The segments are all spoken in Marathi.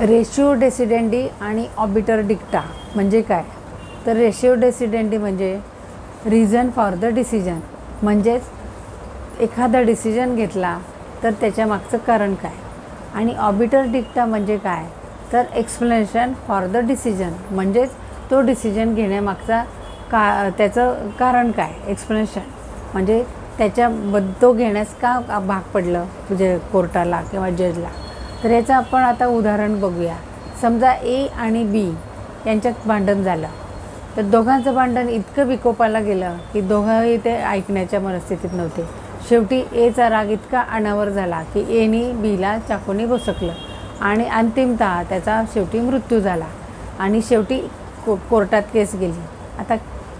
रेशिओ डेसिडेंडी आणि ऑबिटर डिक्टा म्हणजे काय? तर रेशिओ डेसिडेंडी म्हणजे रिझन फॉर द डिसिजन, म्हणजेच एखादा डिसिजन घेतला तर त्याच्या मागचं कारण काय. आणि ऑबिटर डिक्टा म्हणजे काय? तर एक्सप्लेनेशन फॉर द डिसिजन, म्हणजेच तो डिसिजन घेण्यामागचा त्याचं कारण काय. एक्सप्लेनेशन म्हणजे तो घेण्यास का भाग पडलं म्हणजे कोर्टाला किंवा जजला. तर याचं आपण आता उदाहरण बघूया. समजा ए आणि बी यांच्यात भांडण झालं, तर दोघांचं भांडण इतकं विकोपाला गेलं की दोघंही ते ऐकण्याच्या मनस्थितीत नव्हते. शेवटी एचा राग इतका अनावर झाला की एने बीला चाकूने घोसकलं आणि अंतिमतः त्याचा शेवटी मृत्यू झाला. आणि शेवटी कोर्टात केस गेली. आता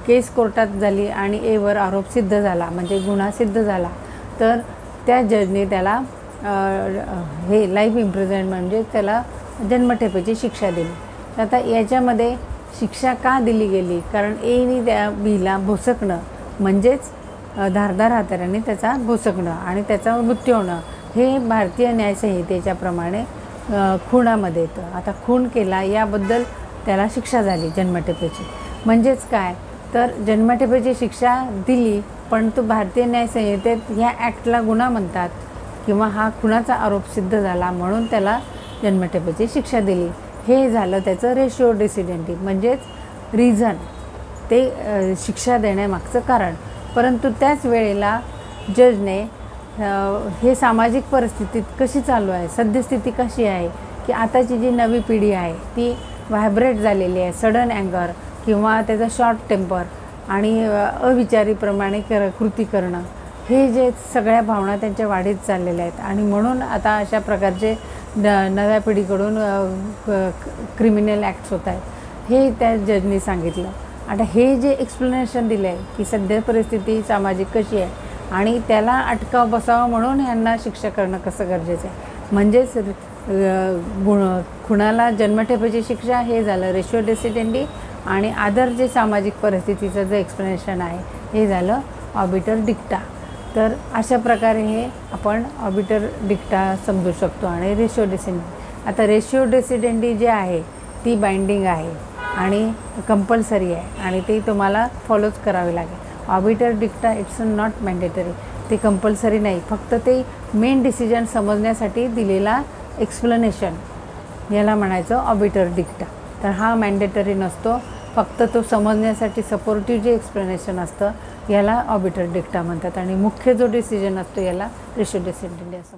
केस कोर्टात झाली आणि एवर आरोप सिद्ध झाला, म्हणजे गुन्हा सिद्ध झाला. तर त्या जजने त्याला लाईफ इम्प्रिझनमेंट म्हणजे त्याला जन्मठेपेची शिक्षा दिली. तर आता याच्यामध्ये शिक्षा का दिली गेली? कारण एने त्या बीला भोसकणं म्हणजेच धारदार हाताराने त्याचा भोसकणं आणि त्याचा मृत्यू होणं हे भारतीय न्यायसंहितेच्या प्रमाणे खुनामध्ये येतं. आता खून केला याबद्दल त्याला शिक्षा झाली जन्मठेपेची. म्हणजेच काय? तर जन्मठेपेची शिक्षा दिली, परंतु भारतीय न्यायसंहितेत ह्या ॲक्टला गुन्हा म्हणतात किंवा हा खुनाचा आरोप सिद्ध झाला म्हणून त्याला जन्मठेपेची शिक्षा दिली. हे झालं त्याचं रेशिओ डेसिडेंडी, म्हणजेच रिझन, ते शिक्षा देण्यामागचं कारण. परंतु त्याच वेळेला जजने हे सामाजिक परिस्थितीत कशी चालू आहे, सद्यस्थिती कशी आहे की आताची जी नवी पिढी आहे ती व्हायब्रेट झालेली आहे, सडन अँगर किंवा त्याचा शॉर्ट टेम्पर आणि अविचारीप्रमाणे कृती करणं, हे जे सगळ्या भावना त्यांच्या वाढीत चाललेल्या आहेत. आणि म्हणून आता अशा प्रकारचे नव्या पिढीकडून क्रिमिनल ॲक्ट्स होत आहेत, हे त्या जजनी सांगितलं. आता हे जे एक्सप्लेनेशन दिलं आहे की सध्या परिस्थिती सामाजिक कशी आहे आणि त्याला अटकाव बसावा म्हणून यांना शिक्षा करणं कसं गरजेचं आहे, म्हणजेच खुनाला जन्मठेपेची शिक्षा, हे झालं रेशिओ डेसिडेंडी. आणि अदर जे सामाजिक परिस्थितीचं जे एक्सप्लेनेशन आहे हे झालं ऑबिटर डिक्टा. तर अशा प्रकारे हे आपण ऑबिटर डिक्टा समजू शकतो. आणि रेशिओ डेसिडेंडी, आता रेशिओ डेसिडेंडी जे आहे ती बाइंडिंग आहे आणि कंपल्सरी आहे आणि ते तुम्हाला फॉलोच करावे लागेल. ऑबिटर डिक्टा इट्स नॉट मॅन्डेटरी, ते कंपल्सरी नाही, फक्त ते मेन डिसिजन समजण्यासाठी दिलेला एक्सप्लेनेशन, याला म्हणायचं ऑबिटर डिक्टा. तर हा मॅन्डेटरी नसतो, फक्त तो समजण्यासाठी सपोर्टिव्ह जे एक्सप्लेनेशन असतं याला ऑबिटर डिक्टा म्हणतात. आणि मुख्य जो डिसिजन असतो याला रेशिओ डेसिडेंडी असं